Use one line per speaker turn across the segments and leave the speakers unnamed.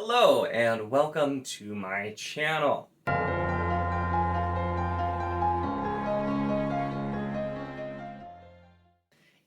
Hello and welcome to my channel.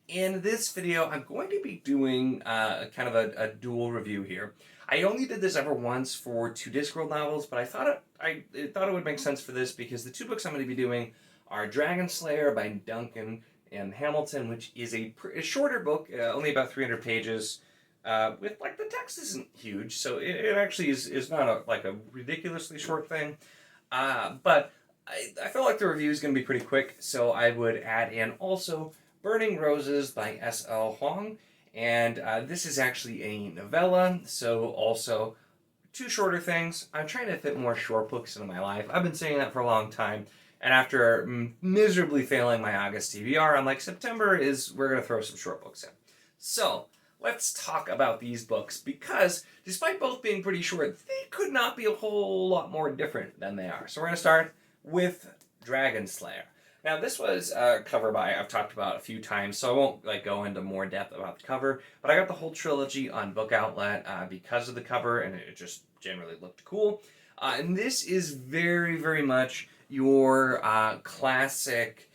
In this video, I'm going to be doing kind of a dual review here. I only did this ever once for two Discworld novels, but I thought it would make sense for this because the two books I'm going to be doing are Dragonslayer by Duncan and Hamilton, which is a shorter book, only about 300 pages. With the text isn't huge, so it actually is not a ridiculously short thing. But I feel like the review is going to be pretty quick, so I would add in also Burning Roses by S.L. Huang, and this is actually a novella, so also two shorter things. I'm trying to fit more short books into my life. I've been saying that for a long time, and after miserably failing my August TBR, I'm like, September we're going to throw some short books in. So let's talk about these books, because despite both being pretty short, they could not be a whole lot more different than they are. So we're going to start with Dragonslayer. Now this was a cover I've talked about a few times, so I won't go into more depth about the cover, but I got the whole trilogy on Book Outlet because of the cover, and it just generally looked cool. And this is very, very much your classic,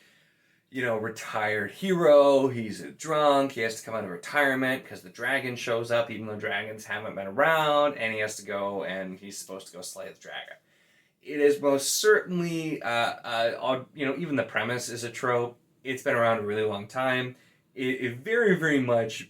retired hero. He's a drunk. He has to come out of retirement because the dragon shows up, even though dragons haven't been around, and he has to go, and he's supposed to go slay the dragon. It is most certainly, even the premise is a trope. It's been around a really long time. It very, very much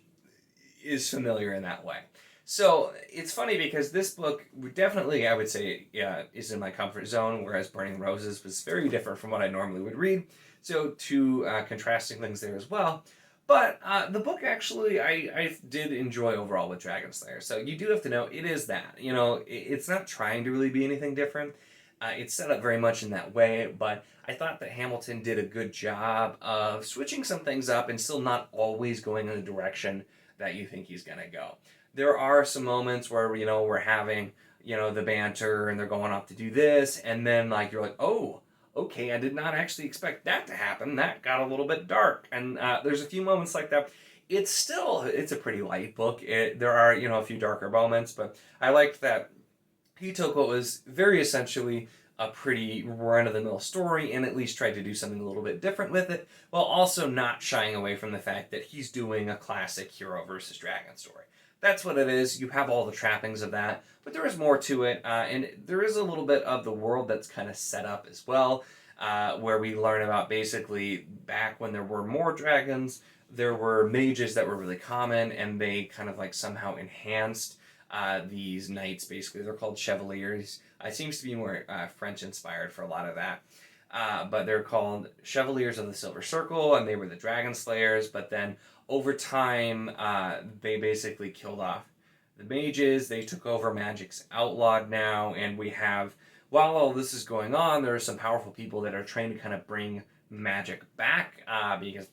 is familiar in that way. So it's funny because this book definitely, I would say, is in my comfort zone, whereas Burning Roses was very different from what I normally would read. So two contrasting things there as well. But the book actually, I did enjoy overall with Dragonslayer. So you do have to know, it is that. It's not trying to really be anything different. It's set up very much in that way, but I thought that Hamilton did a good job of switching some things up and still not always going in the direction that you think he's going to go. There are some moments where, we're having, the banter and they're going off to do this, and then you're like, oh, okay, I did not actually expect that to happen. That got a little bit dark. And there's a few moments like that. It's a pretty light book. There are, a few darker moments, but I liked that he took what was very essentially a pretty run-of-the-mill story and at least tried to do something a little bit different with it, while also not shying away from the fact that he's doing a classic hero versus dragon story. That's what it is. You have all the trappings of that, but there is more to it, and there is a little bit of the world that's kind of set up as well, where we learn about basically back when there were more dragons, there were mages that were really common, and they kind of somehow enhanced these knights. Basically, they're called chevaliers. It seems to be more French-inspired for a lot of that. But they're called Chevaliers of the Silver Circle, and they were the Dragon Slayers. But then over time, they basically killed off the mages. They took over. Magic's outlawed now, and we have, while all this is going on, there are some powerful people that are trying to kind of bring magic back, because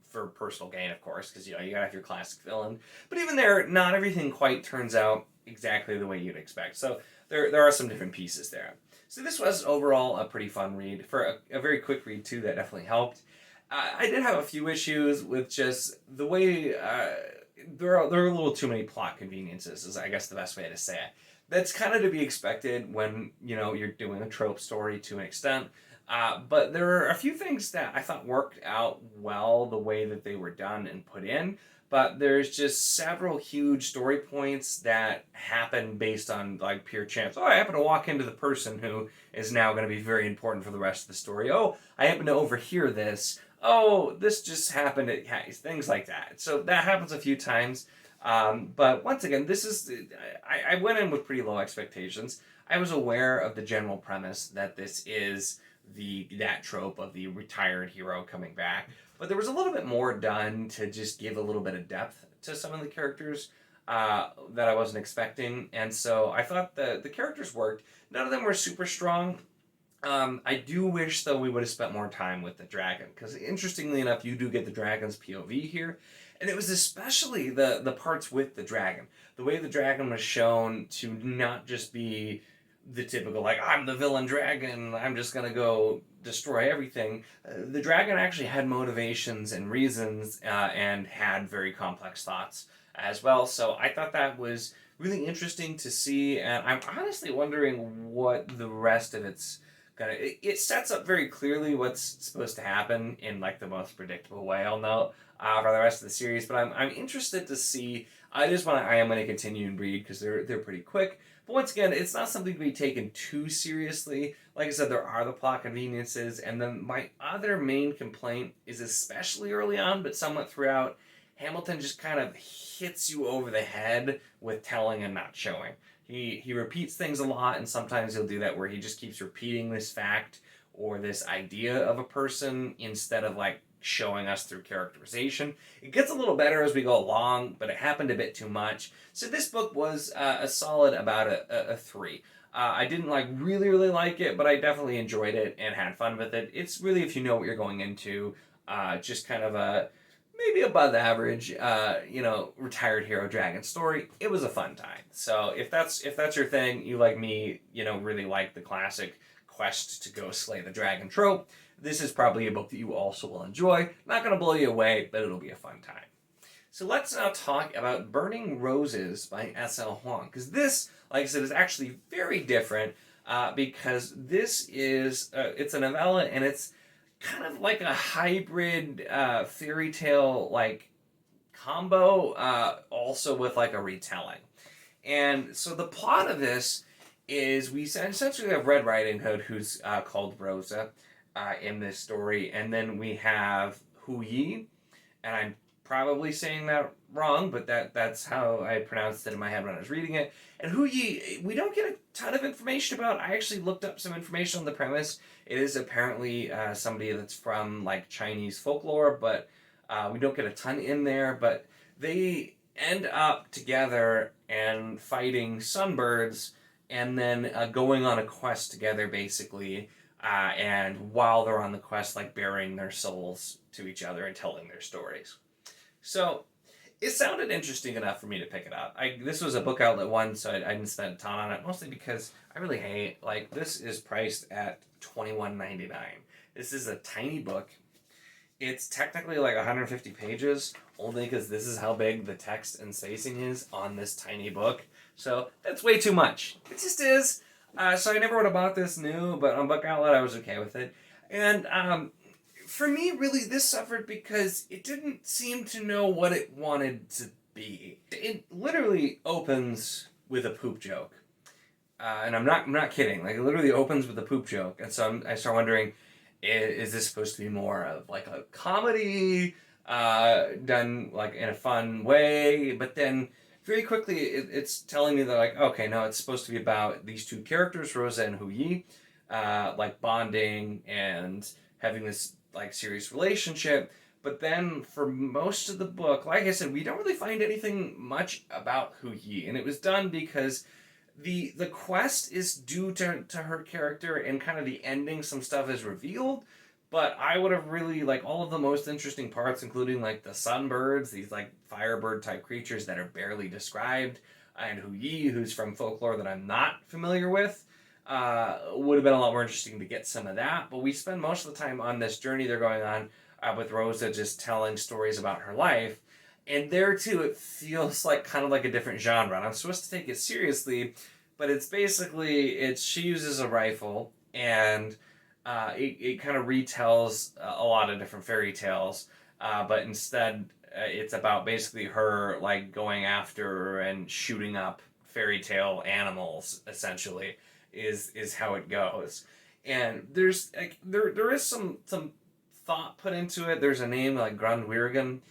for personal gain, of course, because you gotta have your classic villain. But even there, not everything quite turns out exactly the way you'd expect. So there are some different pieces there. So this was overall a pretty fun read. For a very quick read too, that definitely helped. I did have a few issues with just the way there are a little too many plot conveniences, is I guess the best way to say it. That's kind of to be expected when you're doing a trope story to an extent. But there are a few things that I thought worked out well the way that they were done and put in, but there's just several huge story points that happen based on pure chance. Oh, I happen to walk into the person who is now going to be very important for the rest of the story. Oh, I happen to overhear this. Oh, this just happened at things like that. So that happens a few times. But once again, I went in with pretty low expectations. I was aware of the general premise that this is that trope of the retired hero coming back, but there was a little bit more done to just give a little bit of depth to some of the characters that I wasn't expecting, and so I thought the characters worked. None of them were super strong. I do wish, though, we would have spent more time with the dragon, because interestingly enough, you do get the dragon's POV here, and it was especially the parts with the dragon. The way the dragon was shown to not just be the typical, I'm the villain dragon, I'm just gonna go destroy everything. The dragon actually had motivations and reasons, and had very complex thoughts as well. So I thought that was really interesting to see, and I'm honestly wondering what the rest of it's gonna. It sets up very clearly what's supposed to happen in like the most predictable way I'll know for the rest of the series. But I'm interested to see. I am going to continue and read because they're pretty quick. But once again, it's not something to be taken too seriously. Like I said, there are the plot conveniences, and then my other main complaint is, especially early on, but somewhat throughout, Hamilton just kind of hits you over the head with telling and not showing. He repeats things a lot, and sometimes he'll do that where he just keeps repeating this fact or this idea of a person instead of like showing us through characterization. It gets a little better as we go along, but it happened a bit too much. So this book was a solid about a 3. I didn't like really like it, but I definitely enjoyed it and had fun with it. It's really, if you know what you're going into, just kind of a maybe above average, retired hero dragon story. It was a fun time. So if that's your thing, you like me, really like the classic quest to go slay the dragon trope, this is probably a book that you also will enjoy. Not going to blow you away, but it'll be a fun time. So let's now talk about Burning Roses by S.L. Huang, because this, like I said, is actually very different because this is, it's a novella, and it's kind of like a hybrid fairy tale like combo, also with like a retelling. And so the plot of this is we essentially have Red Riding Hood, who's called Rosa in this story, and then we have Huang, and I'm probably saying that wrong, but that's how I pronounced it in my head when I was reading it. And Huang, we don't get a ton of information about. I actually looked up some information on the premise. It is apparently somebody that's from like Chinese folklore, but we don't get a ton in there. But they end up together and fighting sunbirds, and then going on a quest together, basically. And while they're on the quest, like bearing their souls to each other and telling their stories. So it sounded interesting enough for me to pick it up. This was a book outlet one, so I didn't spend a ton on it, mostly because I really hate, this is priced at $21.99. This is a tiny book. It's technically like 150 pages, only because this is how big the text and spacing is on this tiny book. So that's way too much. It just is. So I never would have bought this new, but on book outlet I was okay with it. And for me, really, this suffered because it didn't seem to know what it wanted to be. It literally opens with a poop joke. And I'm not kidding. Like, it literally opens with a poop joke. And so I start wondering, is this supposed to be more of like a comedy done like in a fun way? But then very quickly it's telling me that, like, okay, no, it's supposed to be about these two characters, Rosa and Huang, like bonding and having this like serious relationship. But then for most of the book, like I said, we don't really find anything much about Huang, and it was done because the quest is due to her character, and kind of the ending, some stuff is revealed. But I would have really, like, all of the most interesting parts, including like the sunbirds, these like firebird type creatures that are barely described, and Huang, who's from folklore that I'm not familiar with, would have been a lot more interesting to get some of that. But we spend most of the time on this journey they're going on with Rosa, just telling stories about her life. And there too, it feels like kind of like a different genre. And I'm supposed to take it seriously, but it's basically, she uses a rifle, and it kind of retells a lot of different fairy tales. But instead, it's about basically her like going after and shooting up fairy tale animals, essentially. Is how it goes. And there's like there is some thought put into it. There's a name like Grundwirgen,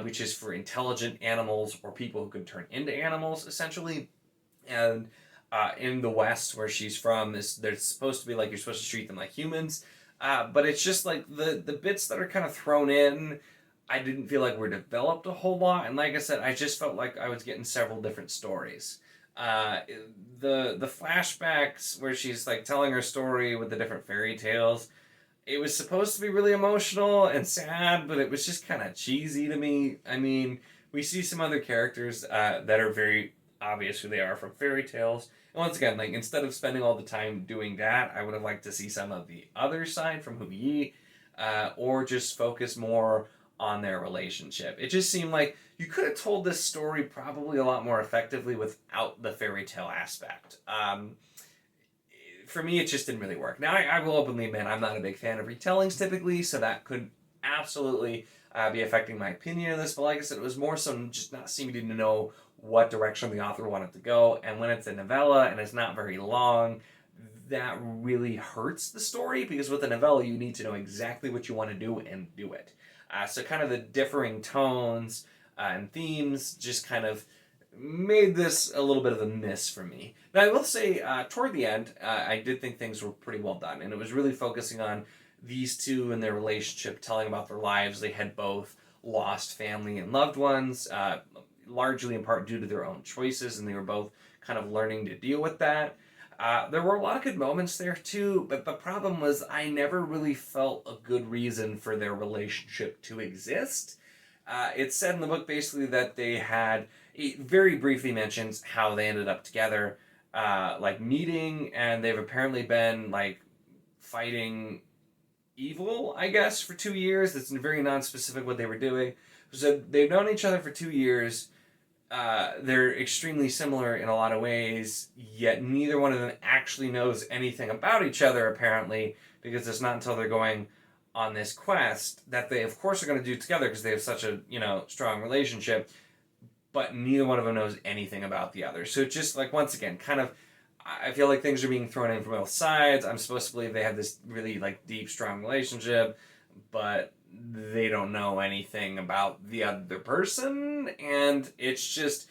which is for intelligent animals or people who can turn into animals, essentially. And in the West, where she's from, they're supposed to be like, you're supposed to treat them like humans. But it's just like the bits that are kind of thrown in, I didn't feel like were developed a whole lot. And like I said, I just felt like I was getting several different stories. The flashbacks where she's like telling her story with the different fairy tales, it was supposed to be really emotional and sad, but it was just kind of cheesy to me. I mean, we see some other characters that are very obvious who they are from fairy tales. And once again, like, instead of spending all the time doing that, I would have liked to see some of the other side from Huang, or just focus more on their relationship. It just seemed like you could have told this story probably a lot more effectively without the fairy tale aspect. For me, it just didn't really work. Now, I will openly admit I'm not a big fan of retellings typically, so that could absolutely be affecting my opinion of this. But like I said, it was more so just not seeming to know what direction the author wanted to go. And when it's a novella and it's not very long, that really hurts the story, because with a novella, you need to know exactly what you want to do and do it. So kind of the differing tones and themes just kind of made this a little bit of a miss for me. Now, I will say, toward the end, I did think things were pretty well done, and it was really focusing on these two and their relationship, telling about their lives. They had both lost family and loved ones, largely in part due to their own choices, and they were both kind of learning to deal with that. There were a lot of good moments there too, but the problem was I never really felt a good reason for their relationship to exist. It's said in the book basically that they had, it very briefly mentions how they ended up together, like meeting, and they've apparently been like fighting evil, I guess, for 2 years. It's very non-specific what they were doing. So they've known each other for 2 years. They're extremely similar in a lot of ways, yet neither one of them actually knows anything about each other, apparently, because it's not until they're going on this quest that they, of course, are going to do together because they have such a, strong relationship, but neither one of them knows anything about the other. So just, like, once again, kind of, I feel like things are being thrown in from both sides. I'm supposed to believe they have this really, like, deep, strong relationship, but they don't know anything about the other person, and it's just,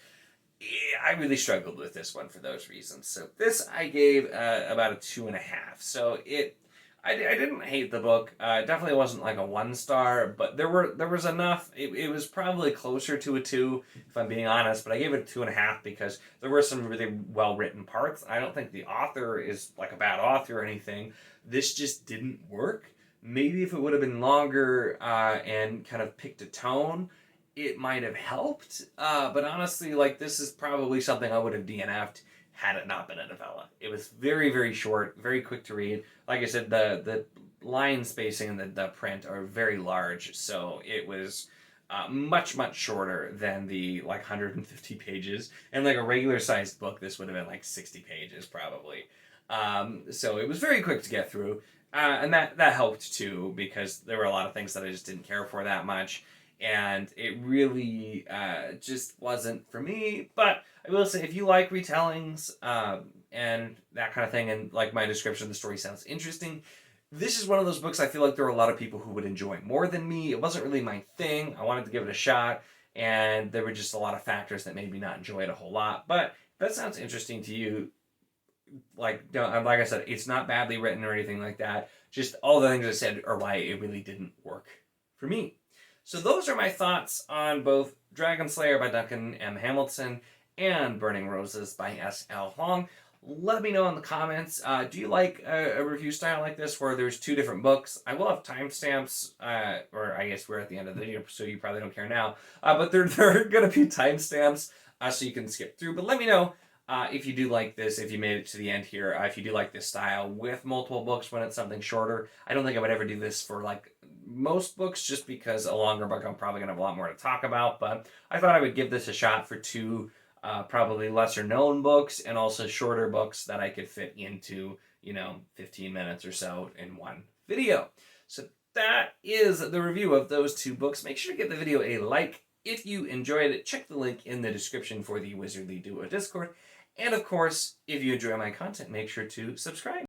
I really struggled with this one for those reasons. So this I gave about a 2.5. So I didn't hate the book. It definitely wasn't like a 1-star, but there was enough. It was probably closer to a 2, if I'm being honest, but I gave it a 2.5 because there were some really well-written parts. I don't think the author is like a bad author or anything. This just didn't work. Maybe if it would have been longer and kind of picked a tone, it might have helped. But honestly, like, this is probably something I would have DNF'd had it not been a novella. It was very, very short, very quick to read. Like I said, the line spacing and the print are very large, so it was much, much shorter than the, 150 pages. And like a regular-sized book, this would have been like 60 pages, probably. So it was very quick to get through. And that helped too, because there were a lot of things that I just didn't care for that much, and it really just wasn't for me. But I will say, if you like retellings and that kind of thing, and like my description of the story sounds interesting, this is one of those books I feel like there are a lot of people who would enjoy more than me. It wasn't really my thing. I wanted to give it a shot, and there were just a lot of factors that made me not enjoy it a whole lot. But if that sounds interesting to you, like I said, it's not badly written or anything like that. Just all the things I said are why it really didn't work for me. So those are my thoughts on both Dragonslayer by Duncan M. Hamilton and Burning Roses by S.L. Huang. Let me know in the comments. Do you like a review style like this where there's 2 different books? I will have timestamps, or I guess we're at the end of the video, so you probably don't care now. But there are going to be timestamps so you can skip through. But let me know if you do like this, if you made it to the end here, if you do like this style with multiple books when it's something shorter. I don't think I would ever do this for like most books, just because a longer book I'm probably going to have a lot more to talk about, but I thought I would give this a shot for 2 probably lesser known books and also shorter books that I could fit into, 15 minutes or so in one video. So that is the review of those 2 books. Make sure to give the video a like if you enjoyed it. Check the link in the description for the Wizardly Duo Discord. And of course, if you enjoy my content, make sure to subscribe.